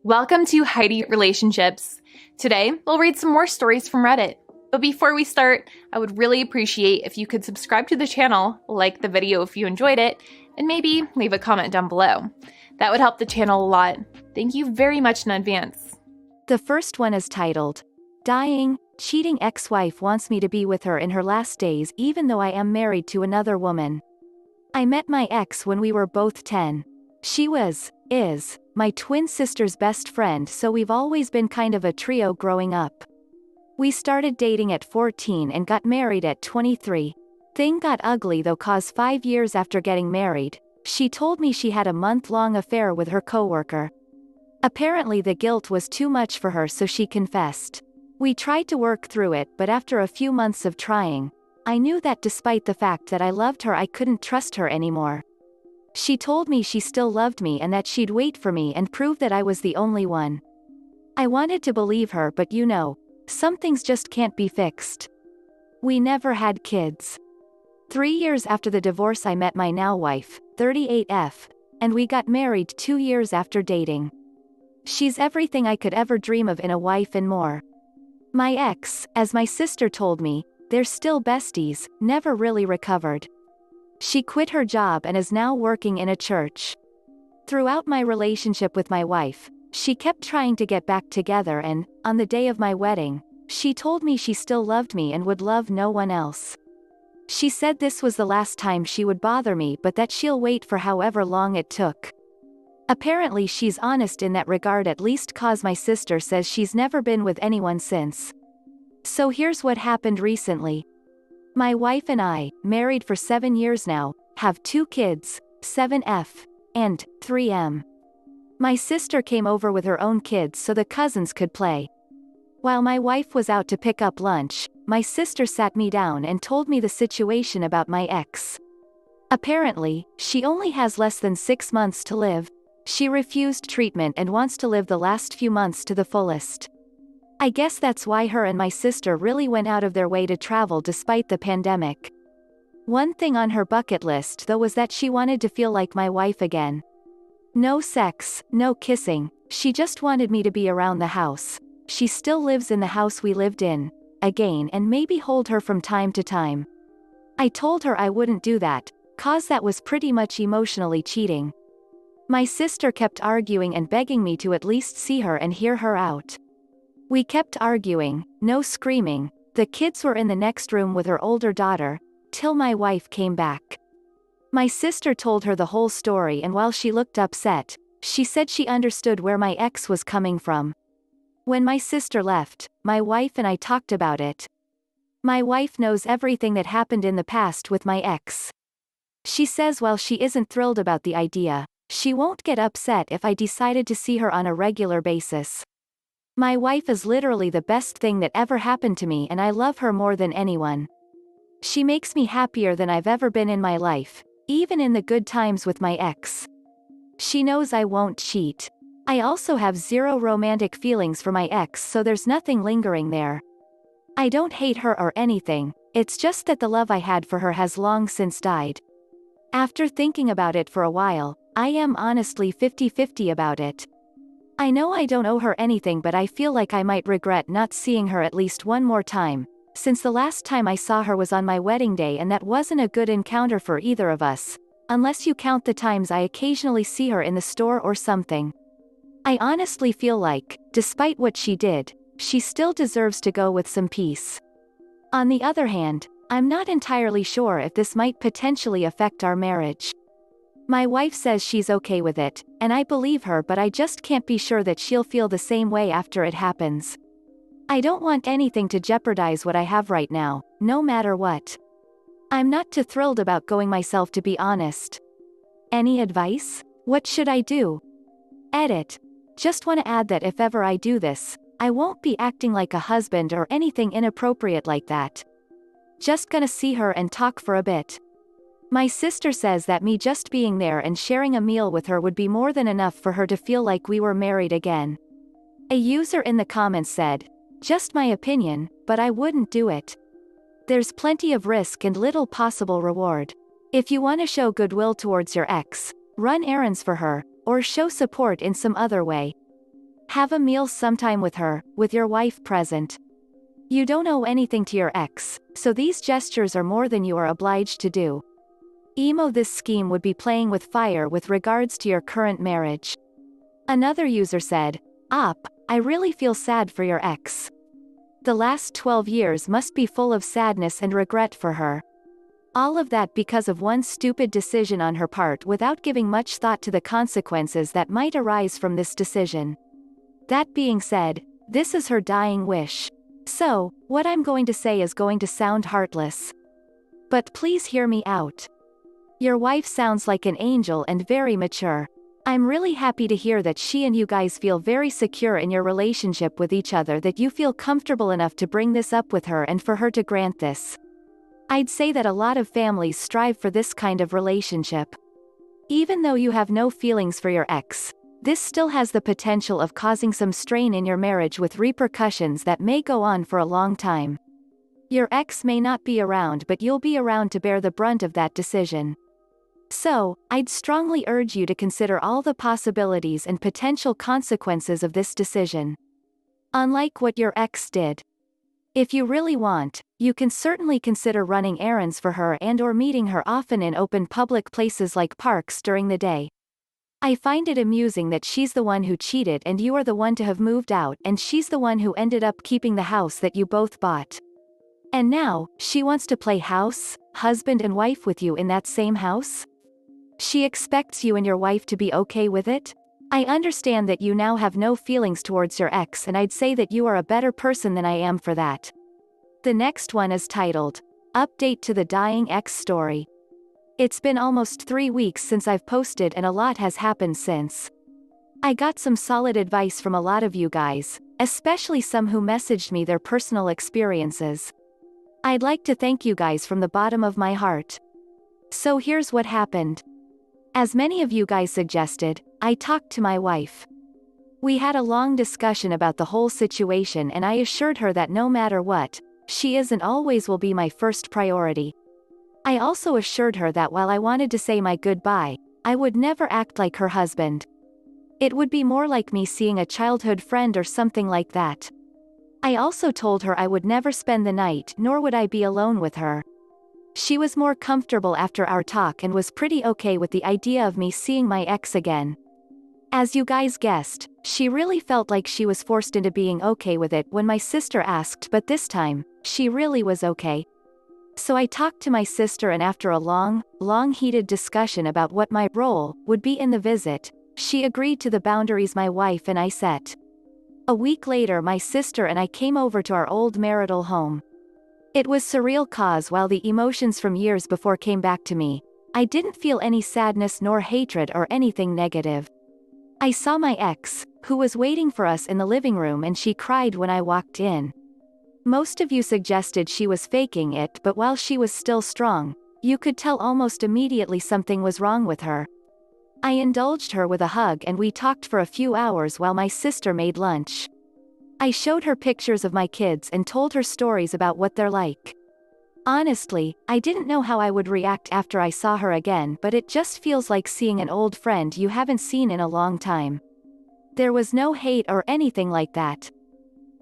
Welcome to Heidi Relationships. Today, we'll read some more stories from Reddit. But before we start, I would really appreciate if you could subscribe to the channel, like the video if you enjoyed it, and maybe leave a comment down below. That would help the channel a lot. Thank you very much in advance. The first one is titled, Dying, Cheating Ex-Wife Wants Me to Be With Her in Her Last Days Even Though I Am Married to Another Woman. I met my ex when we were both 10. She is, my twin sister's best friend, so we've always been kind of a trio growing up. We started dating at 14 and got married at 23. Thing got ugly though, cause 5 years after getting married, she told me she had a month-long affair with her coworker. Apparently the guilt was too much for her, so she confessed. We tried to work through it, but after a few months of trying, I knew that despite the fact that I loved her, I couldn't trust her anymore. She told me she still loved me and that she'd wait for me and prove that I was the only one. I wanted to believe her, but some things just can't be fixed. We never had kids. 3 years after the divorce I met my now wife, 38F, and we got married 2 years after dating. She's everything I could ever dream of in a wife and more. My ex, as my sister told me, they're still besties, never really recovered. She quit her job and is now working in a church. Throughout my relationship with my wife, she kept trying to get back together, and, on the day of my wedding, she told me she still loved me and would love no one else. She said this was the last time she would bother me, but that she'll wait for however long it took. Apparently she's honest in that regard, at least cause my sister says she's never been with anyone since. So here's what happened recently. My wife and I, married for 7 years now, have 2 kids, 7F, and 3M. My sister came over with her own kids so the cousins could play. While my wife was out to pick up lunch, my sister sat me down and told me the situation about my ex. Apparently, she only has less than 6 months to live. She refused treatment and wants to live the last few months to the fullest. I guess that's why her and my sister really went out of their way to travel despite the pandemic. One thing on her bucket list though was that she wanted to feel like my wife again. No sex, no kissing, she just wanted me to be around the house. She still lives in the house we lived in, again, and maybe hold her from time to time. I told her I wouldn't do that, cause that was pretty much emotionally cheating. My sister kept arguing and begging me to at least see her and hear her out. We kept arguing, no screaming, the kids were in the next room with her older daughter, till my wife came back. My sister told her the whole story, and while she looked upset, she said she understood where my ex was coming from. When my sister left, my wife and I talked about it. My wife knows everything that happened in the past with my ex. She says while she isn't thrilled about the idea, she won't get upset if I decided to see her on a regular basis. My wife is literally the best thing that ever happened to me, and I love her more than anyone. She makes me happier than I've ever been in my life, even in the good times with my ex. She knows I won't cheat. I also have zero romantic feelings for my ex, so there's nothing lingering there. I don't hate her or anything, it's just that the love I had for her has long since died. After thinking about it for a while, I am honestly 50-50 about it. I know I don't owe her anything, but I feel like I might regret not seeing her at least one more time, since the last time I saw her was on my wedding day, and that wasn't a good encounter for either of us, unless you count the times I occasionally see her in the store or something. I honestly feel like, despite what she did, she still deserves to go with some peace. On the other hand, I'm not entirely sure if this might potentially affect our marriage. My wife says she's okay with it, and I believe her, but I just can't be sure that she'll feel the same way after it happens. I don't want anything to jeopardize what I have right now, no matter what. I'm not too thrilled about going myself, to be honest. Any advice? What should I do? Edit. Just want to add that if ever I do this, I won't be acting like a husband or anything inappropriate like that. Just gonna see her and talk for a bit. My sister says that me just being there and sharing a meal with her would be more than enough for her to feel like we were married again. A user in the comments said, "Just my opinion, but I wouldn't do it. There's plenty of risk and little possible reward. If you want to show goodwill towards your ex, run errands for her, or show support in some other way. Have a meal sometime with her, with your wife present. You don't owe anything to your ex, so these gestures are more than you are obliged to do. Emo, this scheme would be playing with fire with regards to your current marriage. Another user said, I really feel sad for your ex. The last 12 years must be full of sadness and regret for her. All of that because of one stupid decision on her part without giving much thought to the consequences that might arise from this decision. That being said, this is her dying wish. So, what I'm going to say is going to sound heartless. But please hear me out. Your wife sounds like an angel and very mature. I'm really happy to hear that she and you guys feel very secure in your relationship with each other, that you feel comfortable enough to bring this up with her and for her to grant this. I'd say that a lot of families strive for this kind of relationship. Even though you have no feelings for your ex, this still has the potential of causing some strain in your marriage with repercussions that may go on for a long time. Your ex may not be around, but you'll be around to bear the brunt of that decision. So, I'd strongly urge you to consider all the possibilities and potential consequences of this decision. Unlike what your ex did. If you really want, you can certainly consider running errands for her and/or meeting her often in open public places like parks during the day. I find it amusing that she's the one who cheated and you are the one to have moved out, and she's the one who ended up keeping the house that you both bought. And now, she wants to play house, husband and wife with you in that same house? She expects you and your wife to be okay with it? I understand that you now have no feelings towards your ex, and I'd say that you are a better person than I am for that. The next one is titled, Update to the Dying Ex Story. It's been almost 3 weeks since I've posted and a lot has happened since. I got some solid advice from a lot of you guys, especially some who messaged me their personal experiences. I'd like to thank you guys from the bottom of my heart. So here's what happened. As many of you guys suggested, I talked to my wife. We had a long discussion about the whole situation, and I assured her that no matter what, she is and always will be my first priority. I also assured her that while I wanted to say my goodbye, I would never act like her husband. It would be more like me seeing a childhood friend or something like that. I also told her I would never spend the night, nor would I be alone with her. She was more comfortable after our talk and was pretty okay with the idea of me seeing my ex again. As you guys guessed, she really felt like she was forced into being okay with it when my sister asked, but this time, she really was okay. So I talked to my sister, and after a long heated discussion about what my role would be in the visit, she agreed to the boundaries my wife and I set. A week later, my sister and I came over to our old marital home. It was surreal cause while the emotions from years before came back to me, I didn't feel any sadness nor hatred or anything negative. I saw my ex, who was waiting for us in the living room, and she cried when I walked in. Most of you suggested she was faking it, but while she was still strong, you could tell almost immediately something was wrong with her. I indulged her with a hug and we talked for a few hours while my sister made lunch. I showed her pictures of my kids and told her stories about what they're like. Honestly, I didn't know how I would react after I saw her again, but it just feels like seeing an old friend you haven't seen in a long time. There was no hate or anything like that.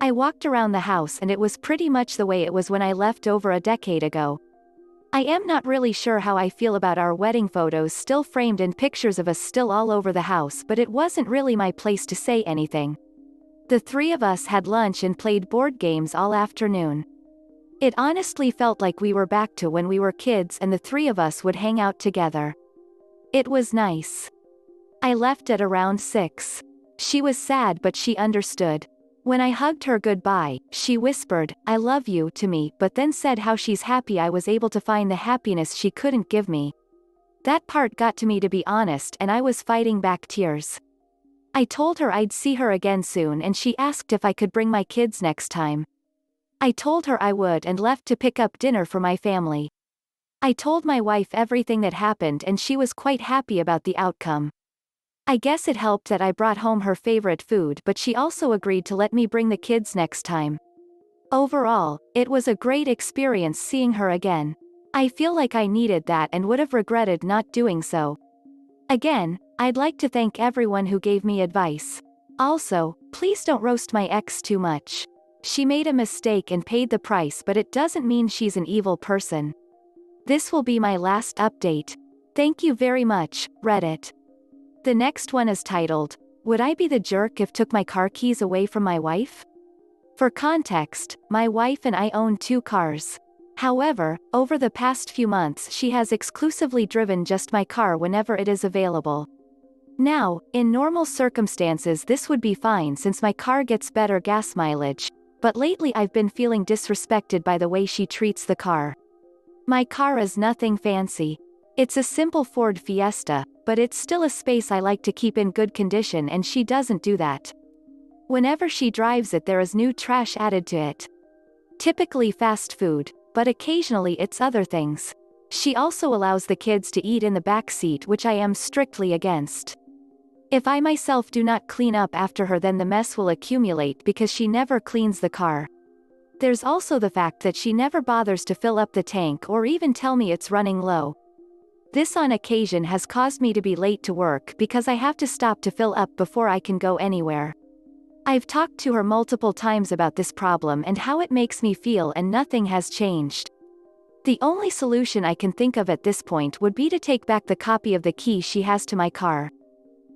I walked around the house and it was pretty much the way it was when I left over a decade ago. I am not really sure how I feel about our wedding photos still framed and pictures of us still all over the house, but it wasn't really my place to say anything. The three of us had lunch and played board games all afternoon. It honestly felt like we were back to when we were kids and the three of us would hang out together. It was nice. I left at around 6. She was sad, but she understood. When I hugged her goodbye, she whispered, "I love you," to me, but then said how she's happy I was able to find the happiness she couldn't give me. That part got to me, to be honest, and I was fighting back tears. I told her I'd see her again soon, and she asked if I could bring my kids next time. I told her I would and left to pick up dinner for my family. I told my wife everything that happened and she was quite happy about the outcome. I guess it helped that I brought home her favorite food, but she also agreed to let me bring the kids next time. Overall, it was a great experience seeing her again. I feel like I needed that and would have regretted not doing so. Again, I'd like to thank everyone who gave me advice. Also, please don't roast my ex too much. She made a mistake and paid the price, but it doesn't mean she's an evil person. This will be my last update. Thank you very much, Reddit. The next one is titled, Would I be the jerk if took my car keys away from my wife? For context, my wife and I own 2 cars. However, over the past few months she has exclusively driven just my car whenever it is available. Now, in normal circumstances this would be fine since my car gets better gas mileage, but lately I've been feeling disrespected by the way she treats the car. My car is nothing fancy. It's a simple Ford Fiesta, but it's still a space I like to keep in good condition and she doesn't do that. Whenever she drives it there is new trash added to it. Typically fast food, but occasionally it's other things. She also allows the kids to eat in the back seat, which I am strictly against. If I myself do not clean up after her then the mess will accumulate because she never cleans the car. There's also the fact that she never bothers to fill up the tank or even tell me it's running low. This on occasion has caused me to be late to work because I have to stop to fill up before I can go anywhere. I've talked to her multiple times about this problem and how it makes me feel and nothing has changed. The only solution I can think of at this point would be to take back the copy of the key she has to my car.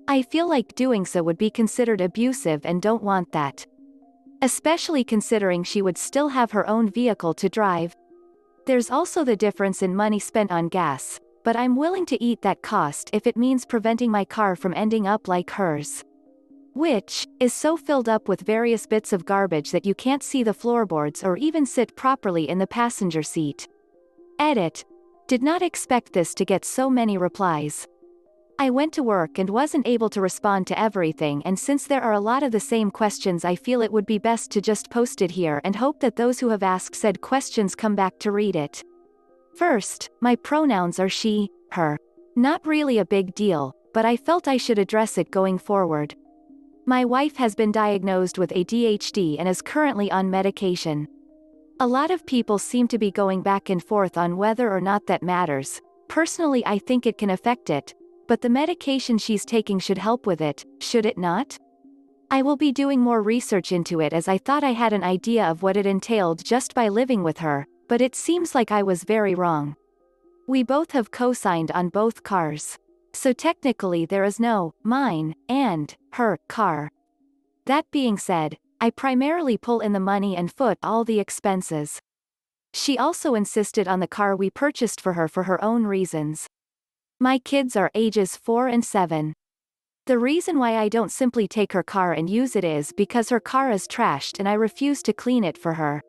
I feel like doing so would be considered abusive and don't want that. Especially considering she would still have her own vehicle to drive. There's also the difference in money spent on gas, but I'm willing to eat that cost if it means preventing my car from ending up like hers. Which is so filled up with various bits of garbage that you can't see the floorboards or even sit properly in the passenger seat. Edit. Did not expect this to get so many replies. I went to work and wasn't able to respond to everything, and since there are a lot of the same questions I feel it would be best to just post it here and hope that those who have asked said questions come back to read it. First, my pronouns are she, her. Not really a big deal, but I felt I should address it going forward. My wife has been diagnosed with ADHD and is currently on medication. A lot of people seem to be going back and forth on whether or not that matters. Personally, I think it can affect it, but the medication she's taking should help with it, should it not? I will be doing more research into it as I thought I had an idea of what it entailed just by living with her, but it seems like I was very wrong. We both have co-signed on both cars. So technically there is no mine and her car. That being said, I primarily pull in the money and foot all the expenses. She also insisted on the car we purchased for her own reasons. My kids are ages 4 and 7. The reason why I don't simply take her car and use it is because her car is trashed and I refuse to clean it for her.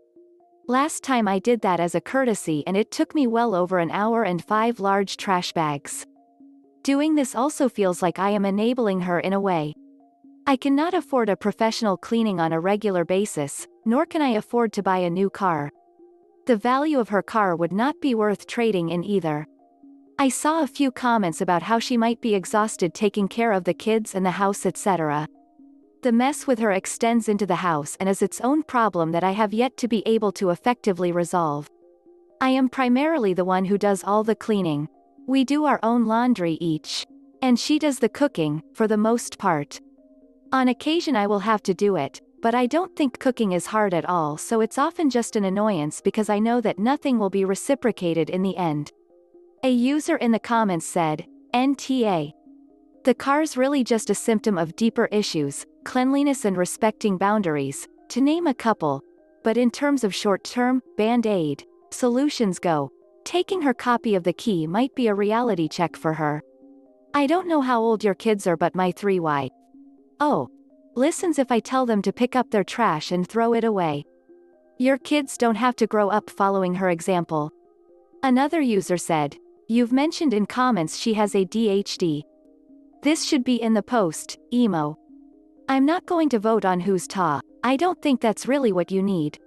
Last time I did that as a courtesy and it took me well over an hour and 5 large trash bags. Doing this also feels like I am enabling her in a way. I cannot afford a professional cleaning on a regular basis, nor can I afford to buy a new car. The value of her car would not be worth trading in either. I saw a few comments about how she might be exhausted taking care of the kids and the house, etc. The mess with her extends into the house and is its own problem that I have yet to be able to effectively resolve. I am primarily the one who does all the cleaning. We do our own laundry each. And she does the cooking, for the most part. On occasion I will have to do it, but I don't think cooking is hard at all, so it's often just an annoyance because I know that nothing will be reciprocated in the end. A user in the comments said, NTA. The car's really just a symptom of deeper issues, cleanliness and respecting boundaries, to name a couple, but in terms of short-term, band-aid, solutions go. Taking her copy of the key might be a reality check for her. I don't know how old your kids are, but my 3Y. Oh. Listens if I tell them to pick up their trash and throw it away. Your kids don't have to grow up following her example. Another user said, you've mentioned in comments she has ADHD. This should be in the post, emo. I'm not going to vote on who's ta. I don't think that's really what you need.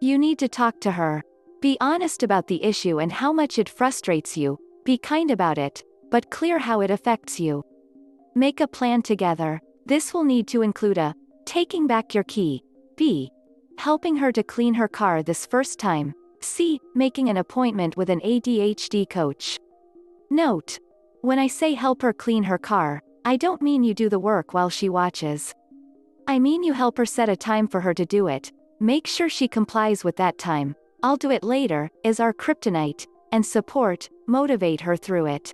You need to talk to her. Be honest about the issue and how much it frustrates you, be kind about it, but clear how it affects you. Make a plan together. This will need to include a, taking back your key, b, helping her to clean her car this first time, c, making an appointment with an ADHD coach. Note: when I say help her clean her car, I don't mean you do the work while she watches. I mean, you help her set a time for her to do it. Make sure she complies with that time. I'll do it later, is our kryptonite, and support, motivate her through it.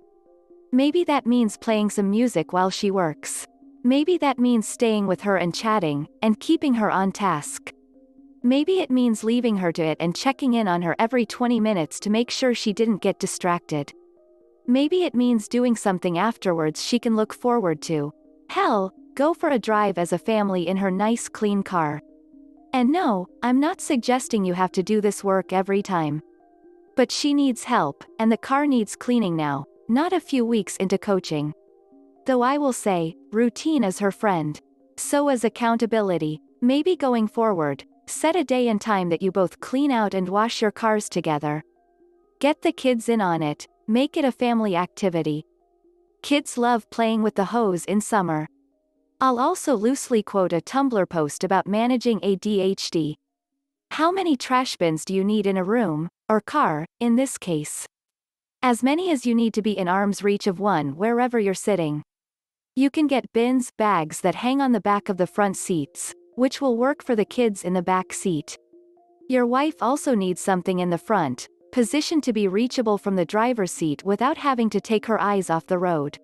Maybe that means playing some music while she works. Maybe that means staying with her and chatting, and keeping her on task. Maybe it means leaving her to it and checking in on her every 20 minutes to make sure she didn't get distracted. Maybe it means doing something afterwards she can look forward to. Hell, go for a drive as a family in her nice clean car. And no, I'm not suggesting you have to do this work every time. But she needs help, and the car needs cleaning now, not a few weeks into coaching. Though I will say, routine is her friend. So is accountability. Maybe going forward, set a day and time that you both clean out and wash your cars together. Get the kids in on it, make it a family activity. Kids love playing with the hose in summer. I'll also loosely quote a Tumblr post about managing ADHD. How many trash bins do you need in a room, or car, in this case? As many as you need to be in arm's reach of one wherever you're sitting. You can get bins, bags that hang on the back of the front seats, which will work for the kids in the back seat. Your wife also needs something in the front, positioned to be reachable from the driver's seat without having to take her eyes off the road.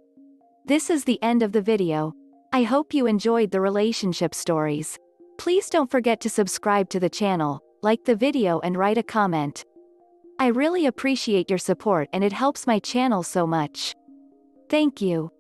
This is the end of the video. I hope you enjoyed the relationship stories. Please don't forget to subscribe to the channel, like the video and write a comment. I really appreciate your support and it helps my channel so much. Thank you.